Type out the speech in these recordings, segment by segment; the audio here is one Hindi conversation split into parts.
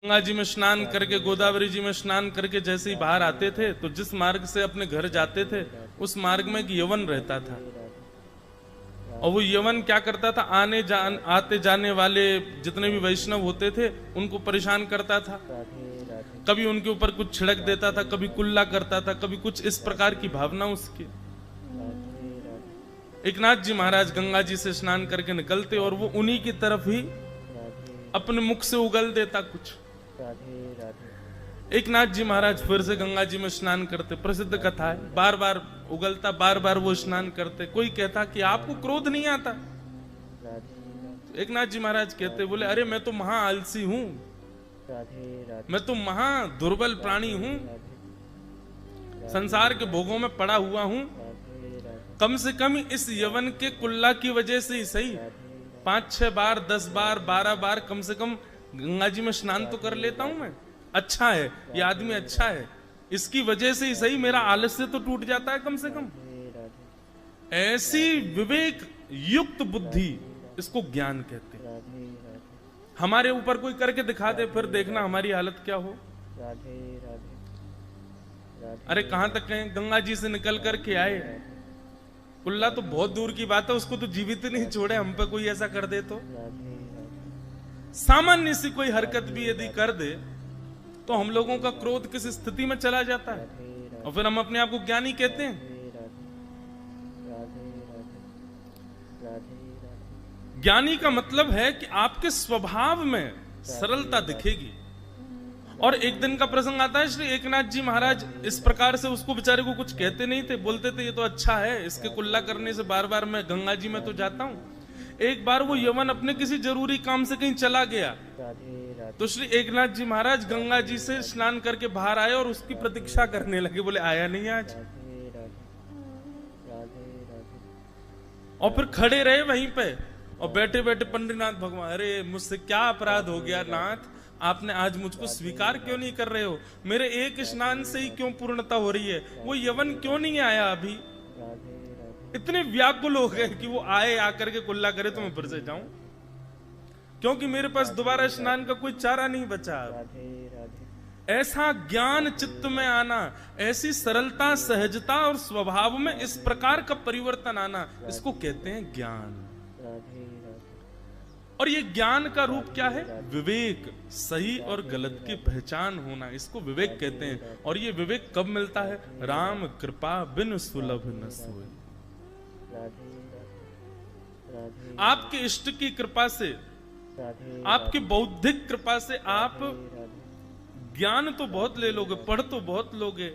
गंगा जी में स्नान करके, गोदावरी जी में स्नान करके जैसे ही बाहर आते थे तो जिस मार्ग से अपने घर जाते थे उस मार्ग में एक यवन रहता था। और वो यवन क्या करता था, आते जाने वाले जितने भी वैष्णव होते थे उनको परेशान करता था। कभी उनके ऊपर कुछ छिड़क देता था, कभी कुल्ला करता था, कभी कुछ इस प्रकार की भावना उसकी। एकनाथ जी महाराज गंगा जी से स्नान करके निकलते और वो उन्हीं की तरफ ही अपने मुख से उगल देता कुछ। एकनाथ जी महाराज फिर से गंगा जी में स्नान करते, प्रसिद्ध कथा है, बार बार उगलता, बार बार वो स्नान करते। कोई कहता कि आपको क्रोध नहीं आता? एकनाथ जी महाराज कहते, बोले अरे मैं तो महा आलसी हूं, मैं तो महा दुर्बल प्राणी हूं, संसार के भोगों में पड़ा हुआ हूं। कम से कम इस यवन के कुल्ला की वजह से ही सही 5-6 बार, 10 बार, 12 बार कम से कम गंगा जी में स्नान तो कर लेता हूं मैं। अच्छा है, ये आदमी अच्छा है, इसकी वजह से ही सही मेरा आलस्य तो टूट जाता है कम से कम। ऐसी विवेक युक्त बुद्धि, इसको ज्ञान कहते हैं। हमारे ऊपर कोई करके दिखा दे, फिर देखना हमारी हालत क्या हो। अरे कहां तक कहें, गंगा जी से निकल करके आए, कुल्ला तो बहुत दूर की बात है, उसको तो जीवित नहीं छोड़े, हम पे कोई ऐसा कर दे तो। सामान्य सी कोई हरकत भी यदि कर दे तो हम लोगों का क्रोध किस स्थिति में चला जाता है, और फिर हम अपने आप को ज्ञानी कहते हैं। ज्ञानी का मतलब है कि आपके स्वभाव में सरलता दिखेगी। और एक दिन का प्रसंग आता है, श्री एकनाथ जी महाराज इस प्रकार से उसको बेचारे को कुछ कहते नहीं थे, बोलते थे ये तो अच्छा है, इसके कुल्ला करने से बार बार मैं गंगा जी में तो जाता हूं। एक बार वो यवन अपने किसी जरूरी काम से कहीं चला गया, तो श्री एकनाथ जी महाराज गंगा जी से स्नान करके बाहर आए और उसकी प्रतीक्षा करने लगे। बोले आया नहीं आज, और फिर खड़े रहे वहीं पे और बैठे बैठे पंडितनाथ भगवान, अरे मुझसे क्या अपराध हो गया नाथ, आपने आज मुझको स्वीकार क्यों नहीं कर रहे हो, मेरे एक स्नान से ही क्यों पूर्णता हो रही है, वो यवन क्यों नहीं आया अभी? इतने व्याकुल हो गए कि वो आए, आकर के कुल्ला करे तो मैं फिर से जाऊं, क्योंकि मेरे पास दोबारा स्नान का कोई चारा नहीं बचा। ऐसा ज्ञान चित्त में आना, ऐसी सरलता, सहजता और स्वभाव में इस प्रकार का परिवर्तन आना, इसको कहते हैं ज्ञान। और ये ज्ञान का रूप क्या है? विवेक, सही और गलत की पहचान होना, इसको विवेक कहते हैं। और ये विवेक कब मिलता है? राम कृपा बिन सुलभ न सोई। आपके इष्ट की कृपा से, आपकी बौद्धिक कृपा से आप ज्ञान तो बहुत ले लोगे, पढ़ तो बहुत लोगे,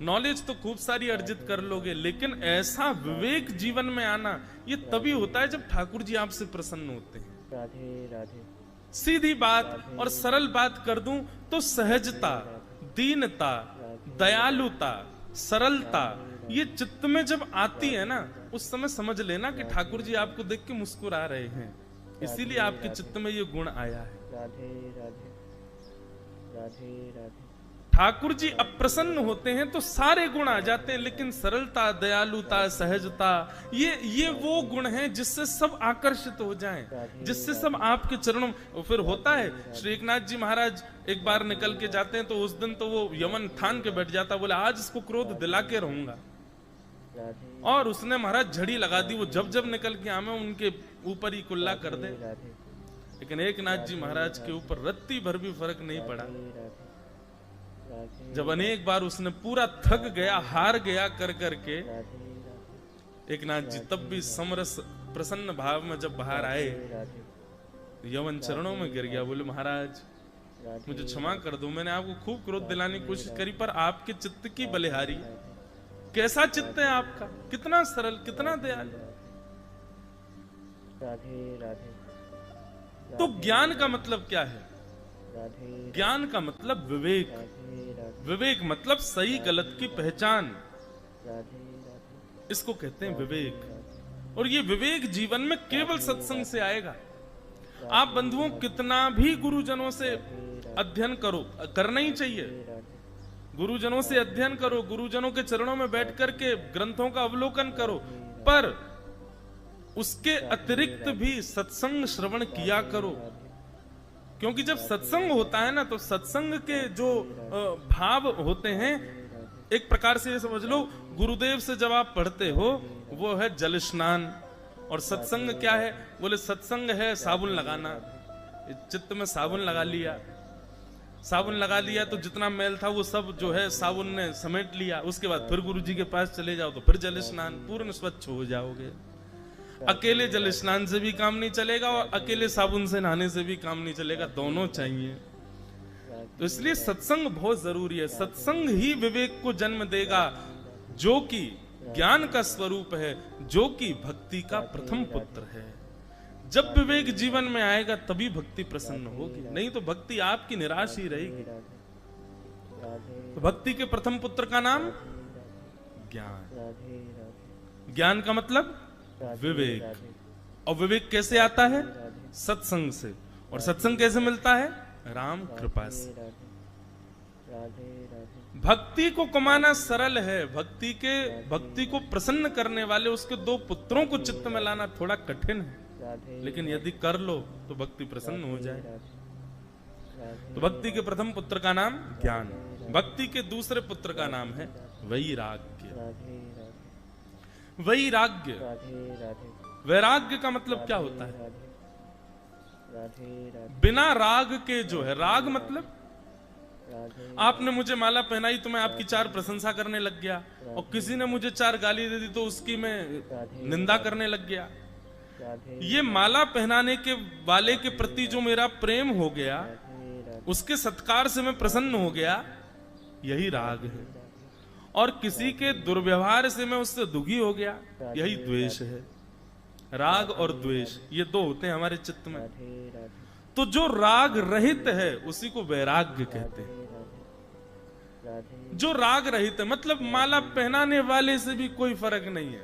नॉलेज तो खूब सारी अर्जित कर लोगे, लेकिन ऐसा विवेक जीवन में आना ये तभी होता है जब ठाकुर जी आपसे प्रसन्न होते हैं। सीधी बात और सरल बात कर दूं तो सहजता, दीनता, दयालुता, सरलता ये चित्त में जब आती है ना, उस समय समझ लेना कि ठाकुर जी आपको देख के मुस्कुरा रहे हैं, इसीलिए आपके चित्त में ये गुण आया है। ठाकुर जी अप्रसन्न होते हैं तो सारे गुण आ जाते हैं, लेकिन सरलता, दयालुता, सहजता ये वो गुण हैं जिससे सब आकर्षित हो जाएं, जिससे सब आपके चरणों। फिर होता है, श्री एकनाथ जी महाराज एक बार निकल के जाते हैं तो उस दिन तो वो यमन ठान के बैठ जाता, बोले आज इसको क्रोध दिला के रहूंगा। और उसने महाराज झड़ी लगा दी, वो जब जब निकल के आवे उनके ऊपर ही कुल्ला कर दे। लेकिन एकनाथ जी महाराज के ऊपर रत्ती भर भी फर्क नहीं पड़ा। जब अनेक बार उसने पूरा थक गया, हार गया कर करके, एकनाथ जी तब भी समरस प्रसन्न भाव में जब बाहर आए, यवन चरणों में गिर गया, बोले महाराज मुझे क्षमा कर दो, मैंने आपको खूब क्रोध दिलाने की कोशिश करी, पर आपके चित्त की बलिहारी, कैसा चित्त है आपका, कितना सरल, कितना दयालु। तो ज्ञान का मतलब क्या है? ज्ञान का मतलब विवेक। विवेक मतलब सही गलत की पहचान, इसको कहते हैं विवेक। और ये विवेक जीवन में केवल सत्संग से आएगा। आप बंधुओं कितना भी गुरुजनों से अध्ययन करो, करना ही चाहिए, गुरुजनों से अध्ययन करो, गुरुजनों के चरणों में बैठ करके ग्रंथों का अवलोकन करो, पर उसके अतिरिक्त भी सत्संग श्रवण किया करो। क्योंकि जब सत्संग होता है ना, तो सत्संग के जो भाव होते हैं, एक प्रकार से ये समझ लो, गुरुदेव से जब आप पढ़ते हो वो है जल स्नान। और सत्संग क्या है? बोले सत्संग है साबुन लगाना। चित्त में साबुन लगा लिया, साबुन लगा लिया तो जितना मैल था वो सब जो है साबुन ने समेट लिया। उसके बाद फिर गुरु जी के पास चले जाओ तो फिर जल स्नान, पूर्ण स्वच्छ हो जाओगे। अकेले जल स्नान से भी काम नहीं चलेगा और अकेले साबुन से नहाने से भी काम नहीं चलेगा, दोनों चाहिए। तो इसलिए सत्संग बहुत जरूरी है। सत्संग ही विवेक को जन्म देगा, जो कि ज्ञान का स्वरूप है, जो कि भक्ति का प्रथम पुत्र है। जब विवेक जीवन में आएगा तभी भक्ति प्रसन्न होगी, नहीं तो भक्ति आपकी निराश ही रहेगी। तो भक्ति के प्रथम पुत्र का नाम ज्ञान। ज्ञान का मतलब विवेक। और विवेक कैसे आता है? सत्संग से। और सत्संग कैसे मिलता है? राम कृपा से। भक्ति को कमाना सरल है, भक्ति को प्रसन्न करने वाले उसके दो पुत्रों को चित्त में लाना थोड़ा कठिन है, लेकिन यदि कर लो तो भक्ति प्रसन्न हो जाए। तो भक्ति के प्रथम पुत्र का नाम ज्ञान, भक्ति के दूसरे पुत्र का नाम है वैराग्य। वैराग्य, वैराग्य का मतलब क्या होता है? बिना राग के जो है, राग मतलब आपने मुझे माला पहनाई तो मैं आपकी चार प्रशंसा करने लग गया, और किसी ने मुझे चार गाली दे दी तो उसकी मैं निंदा करने लग गया। ये माला पहनाने के वाले के प्रति जो मेरा प्रेम हो गया, उसके सत्कार से मैं प्रसन्न हो गया, यही राग है। और किसी के दुर्व्यवहार से मैं उससे दुखी हो गया, यही द्वेष है। राग और द्वेष ये दो होते हैं हमारे चित्त में। तो जो राग रहित है उसी को वैराग्य कहते हैं। जो राग रहित है मतलब माला पहनाने वाले से भी कोई फर्क नहीं है,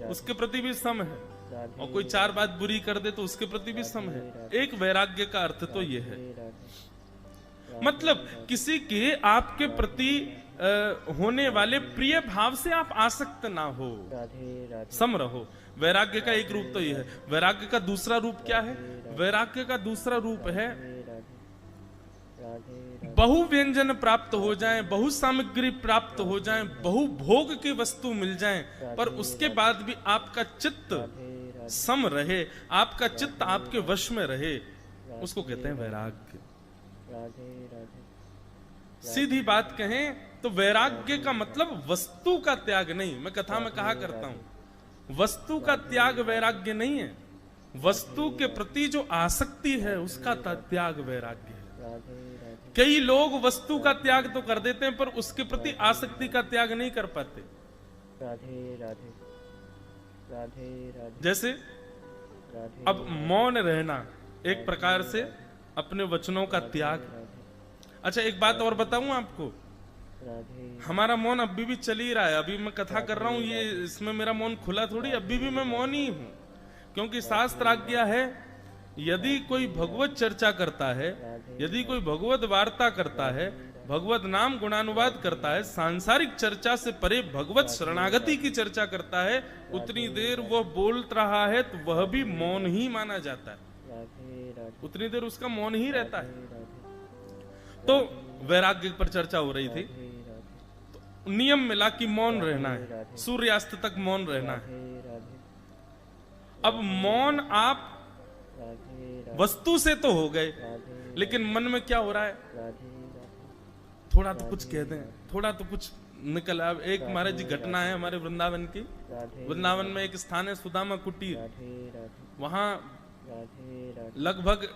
उसके प्रति भी सम है, और कोई चार बात बुरी कर दे तो उसके प्रति भी सम है। एक वैराग्य का अर्थ तो यह है, मतलब किसी के आपके प्रति होने वाले प्रिय भाव से आप आसक्त ना हो, सम रहो। वैराग्य का एक रूप तो यह है। वैराग्य का दूसरा रूप क्या है? वैराग्य का दूसरा रूप है बहु व्यंजन प्राप्त हो जाए, बहु सामग्री प्राप्त हो जाए, बहु भोग की वस्तु मिल जाए, पर उसके बाद भी आपका चित्त सम रहे, आपका चित्त आपके वश में रहे, उसको कहते हैं वैराग्य। सीधी बात कहें तो वैराग्य का मतलब वस्तु का त्याग नहीं। मैं कथा में कहा करता हूं, वस्तु का त्याग वैराग्य नहीं है, वस्तु के प्रति जो आसक्ति है उसका त्याग वैराग्य है। कई लोग वस्तु का त्याग तो कर देते हैं पर उसके प्रति आसक्ति का त्याग नहीं कर पाते। जैसे अब मौन रहना एक प्रकार से अपने वचनों का त्याग। अच्छा एक बात और बताऊं आपको, हमारा मौन अभी भी चल ही रहा है। अभी मैं कथा कर रहा हूं, ये इसमें मेरा मौन खुला थोड़ी, अभी भी मैं मौन ही हूं, क्योंकि शास्त्र आज्ञा है यदि कोई भगवत चर्चा करता है, यदि कोई भगवत वार्ता करता है, भगवत नाम गुणानुवाद करता है, सांसारिक चर्चा से परे भगवत शरणागति की चर्चा करता है, उतनी देर वह बोल रहा है तो वह भी मौन ही माना जाता है, उतनी देर उसका मौन ही रहता है। तो वैराग्य पर चर्चा हो रही थी, तो नियम मिला कि मौन रहना है, सूर्यास्त तक मौन रहना है। अब मौन आप वस्तु से तो हो गए, लेकिन मन में क्या हो रहा है? थोड़ा तो कुछ कह दें, थोड़ा तो कुछ निकल। अब एक महाराज जी घटना है हमारे वृंदावन की। वृंदावन में एक स्थान है सुदामा कुटीर, वहां लगभग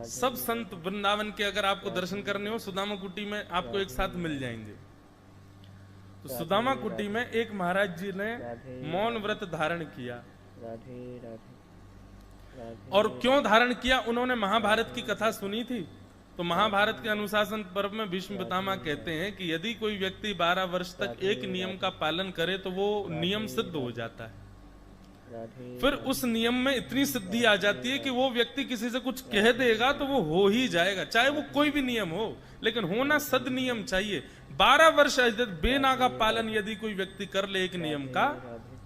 सब संत वृंदावन के अगर आपको दर्शन करने हो सुदामा कुटी में आपको एक साथ मिल जाएंगे। तो सुदामा कुटी में एक महाराज जी ने मौन व्रत धारण किया। और क्यों धारण किया? उन्होंने महाभारत की कथा सुनी थी। तो महाभारत के अनुशासन पर्व में भीष्म पितामह कहते हैं कि यदि कोई व्यक्ति 12 वर्ष तक एक नियम का पालन करे तो वो नियम सिद्ध हो जाता है। फिर उस नियम में इतनी सिद्धि आ जाती है कि वो व्यक्ति किसी से कुछ कह देगा तो वो हो ही जाएगा, चाहे वो कोई भी नियम हो, लेकिन होना सद नियम चाहिए। 12 वर्ष बेना का पालन यदि कोई व्यक्ति कर ले एक नियम का,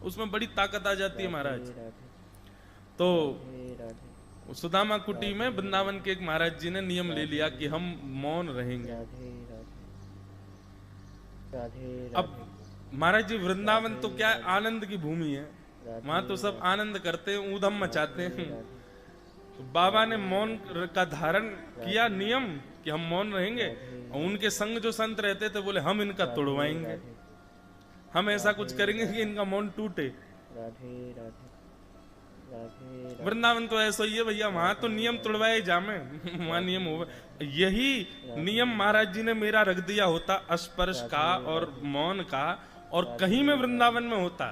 उसमें बड़ी ताकत आ जाती है महाराज। तो सुदामा कुटी में वृंदावन के एक महाराज जी ने नियम ले लिया कि हम मौन रहेंगे। अब महाराज जी वृंदावन तो क्या है, आनंद की भूमि है, वहां तो सब आनंद करते हैं, ऊधम मचाते हैं। तो बाबा ने मौन का धारण किया नियम कि हम मौन रहेंगे, और उनके संग जो संत रहते थे बोले हम इनका तोड़वाएंगे, हम ऐसा कुछ करेंगे कि इनका मौन टूटे। वृंदावन तो ऐसा ही है भैया, वहां तो नियम तोड़वाए जामे, वहां नियम हो। यही नियम महाराज जी ने मेरा रख दिया होता स्पर्श का और मौन का, और कहीं में वृंदावन में होता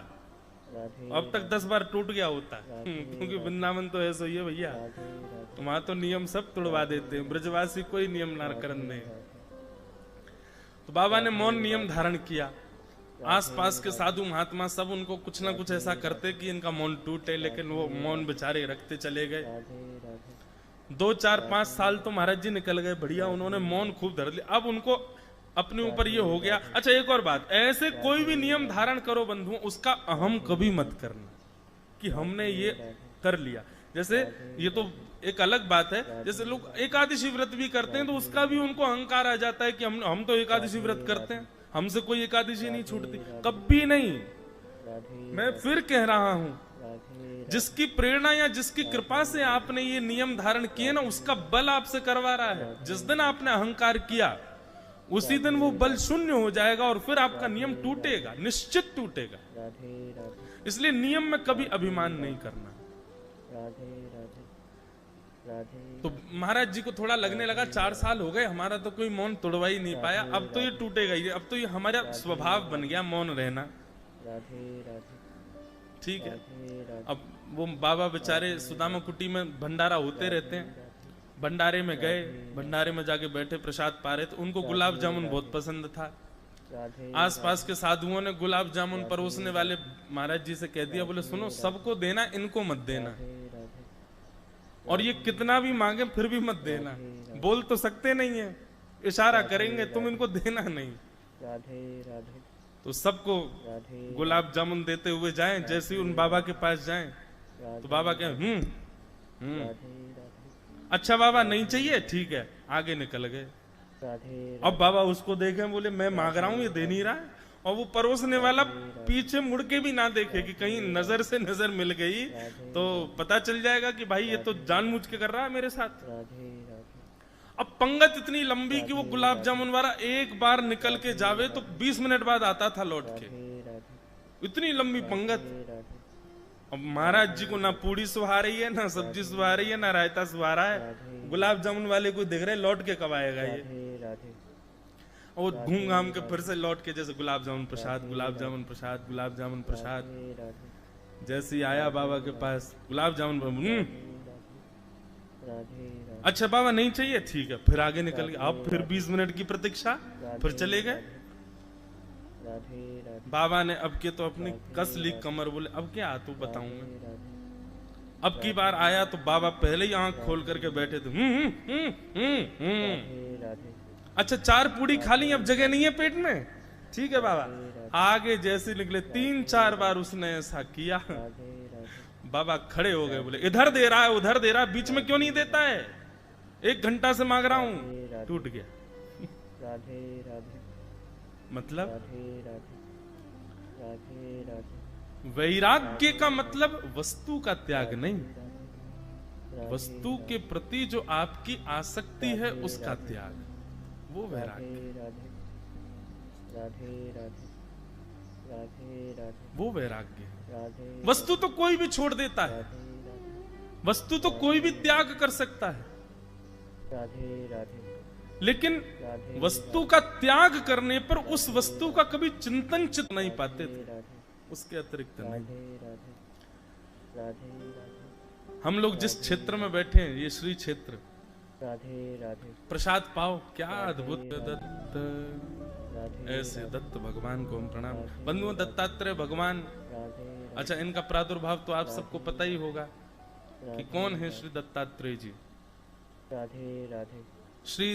अब तक 10 बार टूट गया होता, क्योंकि वृंदावन तो ऐसा ही है भैया, तो वहां तो नियम सब तोड़वा देते हैं, ब्रजवासी कोई नियम ना करने। तो बाबा ने मौन नियम धारण किया। आसपास के साधु महात्मा सब उनको कुछ ना कुछ ऐसा करते कि इनका मौन टूटे, लेकिन वो मौन बेचारे रखते चले गए। 2, 4, 5 साल तो महाराज जी निकल गए, बढ़िया उन्होंने मौन खूब धर लिया। अब उनको अपने ऊपर ये हो गया। अच्छा एक और बात, ऐसे कोई भी नियम धारण करो बंधुओं, उसका अहम कभी मत करना कि हमने ये कर लिया। जैसे ये तो एक अलग बात है, जैसे लोग एकादशी व्रत भी करते हैं तो उसका भी उनको अहंकार आ जाता है कि हम तो एकादशी व्रत करते हैं, हमसे कोई एकादशी नहीं छूटती, कभी नहीं। मैं फिर कह रहा हूं, जिसकी प्रेरणा या जिसकी कृपा से आपने ये नियम धारण किए ना, उसका बल आपसे करवा रहा है। जिस दिन आपने अहंकार किया उसी दिन वो बल शून्य हो जाएगा और फिर आपका नियम टूटेगा, निश्चित टूटेगा। इसलिए नियम में कभी अभिमान नहीं करना। तो महाराज जी को थोड़ा लगने लगा 4 साल हो गए, हमारा तो कोई मौन तोड़वा ही नहीं पाया, अब तो ये टूटेगा ही, अब तो ये हमारा स्वभाव बन गया मौन रहना। ठीक है। अब वो बाबा बेचारे सुदामा कुटी में भंडारा होते रहते हैं, भंडारे में गए, भंडारे में जाके बैठे, प्रसाद पा रहे, तो उनको गुलाब जामुन बहुत पसंद था। आसपास के साधुओं ने गुलाब जामुन परोसने वाले महाराज जी से कह दिया, बोले सुनो सबको देना, इनको मत देना, और ये कितना भी मांगे फिर भी मत देना। बोल तो सकते नहीं है, इशारा करेंगे, तुम इनको देना नहीं। तो सबको गुलाब जामुन देते हुए जाएं, जैसे ही उन बाबा के पास जाएं तो बाबा कहें अच्छा बाबा नहीं चाहिए, ठीक है, आगे निकल गए। अब बाबा उसको देखे, बोले मैं मांग रहा हूं, ये दे नहीं रहा है, और वो परोसने वाला पीछे मुड़ के भी ना देखे कि कहीं नजर से नजर मिल गई तो पता चल जाएगा कि भाई ये तो जानबूझ के कर रहा है मेरे साथ। अब पंगत इतनी लंबी कि वो गुलाब जामुन वाला एक बार निकल के जावे तो 20 मिनट बाद आता था लौट के, इतनी लंबी पंगत। अब महाराज जी को ना पूड़ी सुहा रही है, ना सब्जी सुहा रही है, ना रायता सुहा रहा है, गुलाब जामुन वाले को देख रहे लौट के कब आएगा ये, और घूम घाम के फिर से लौट के जैसे गुलाब जामुन प्रसाद, गुलाब जामुन प्रसाद, गुलाब जामुन प्रसाद। जैसे ही आया बाबा के पास, गुलाब जामुन, अच्छा बाबा नहीं चाहिए, ठीक है, फिर आगे निकल गए। अब फिर 20 मिनट की प्रतीक्षा, फिर चले गए। बाबा ने अब के तो अपनी कस ली कमर, बोले अब क्या तू बताऊंगा। अब की बार आया तो बाबा पहले ही आंख खोल करके बैठे थे। अच्छा 4 पूड़ी खा ली, अब जगह नहीं है पेट में, ठीक है बाबा। आगे जैसे निकले 3-4 बार उसने ऐसा किया, बाबा खड़े हो गए, बोले इधर दे रहा है उधर दे रहा है, बीच में क्यों नहीं देता है, 1 घंटा से मांग रहा हूं। टूट गया। मतलब वैराग्य का मतलब वस्तु का त्याग नहीं, वस्तु के प्रति जो आपकी आसक्ति है उसका त्याग, वो वैराग्य, वो वैराग्य है। वस्तु तो कोई भी छोड़ देता है, वस्तु तो कोई भी त्याग कर सकता है, लेकिन वस्तु का त्याग करने पर उस वस्तु का कभी चिंतन चित नहीं पाते थे, उसके अतिरिक्त नहीं। हम लोग जिस क्षेत्र में बैठे हैं, ये श्री क्षेत्र, प्रसाद पाओ, क्या अद्भुत दत्त, ऐसे दत्त भगवान को हम प्रणाम। बंधुओं दत्तात्रेय भगवान, अच्छा इनका प्रादुर्भाव तो आप सबको पता ही होगा कि कौन है श्री दत्तात्रेय जी। श्री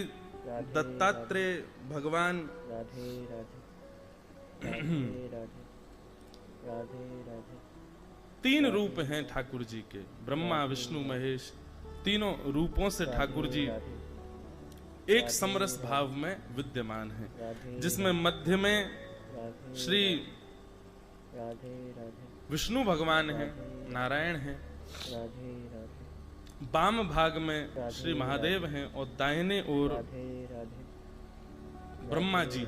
दत्तात्रेय भगवान 3 रूप हैं ठाकुर जी के, ब्रह्मा विष्णु महेश, तीनों रूपों से ठाकुर जी एक समरस भाव में विद्यमान हैं, जिसमें मध्य में श्री विष्णु भगवान हैं, नारायण हैं, वाम भाग में श्री महादेव हैं और दाहिने ओर ब्रह्मा जी।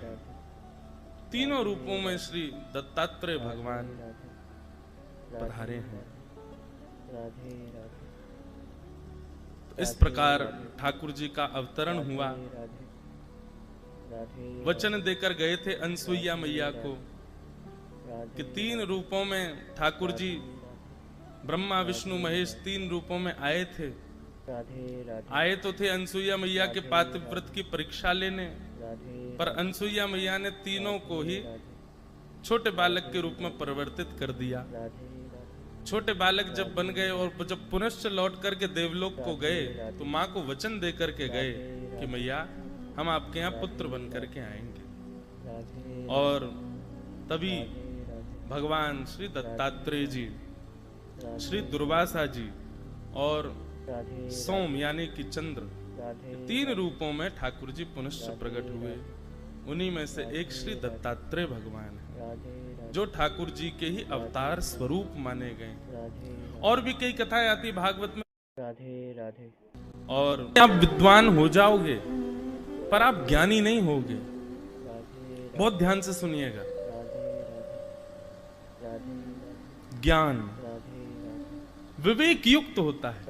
तीनों रूपों में श्री दत्तात्रेय भगवान पधारे हैं। तो इस प्रकार ठाकुर जी का अवतरण हुआ। वचन देकर गए थे अनसुईया मैया को कि 3 रूपों में ठाकुर जी ब्रह्मा विष्णु महेश 3 रूपों में आए थे। आए तो थे अनसुईया मैया के पातिव्रत की परीक्षा लेने, पर अनसुईया मैया ने तीनों को ही छोटे बालक के रूप में परिवर्तित कर दिया। छोटे बालक जब बन गए और जब पुनश्च लौट करके देवलोक को गए तो माँ को वचन दे करके गए कि मैया हम आपके यहाँ पुत्र बन करके आएंगे। और तभी भगवान श्री दत्तात्रेय जी, श्री दुर्वासा जी और सोम यानी कि चंद्र, 3 रूपों में ठाकुर जी पुनश्च प्रकट हुए। उन्हीं में से एक श्री दत्तात्रेय भगवान है, जो ठाकुर जी के ही अवतार स्वरूप माने गए। और भी कई कथाएं आती भागवत में। राधे राधे। और आप विद्वान हो जाओगे पर आप ज्ञानी नहीं होगे। बहुत ध्यान से सुनिएगा। ज्ञान विवेक युक्त होता है,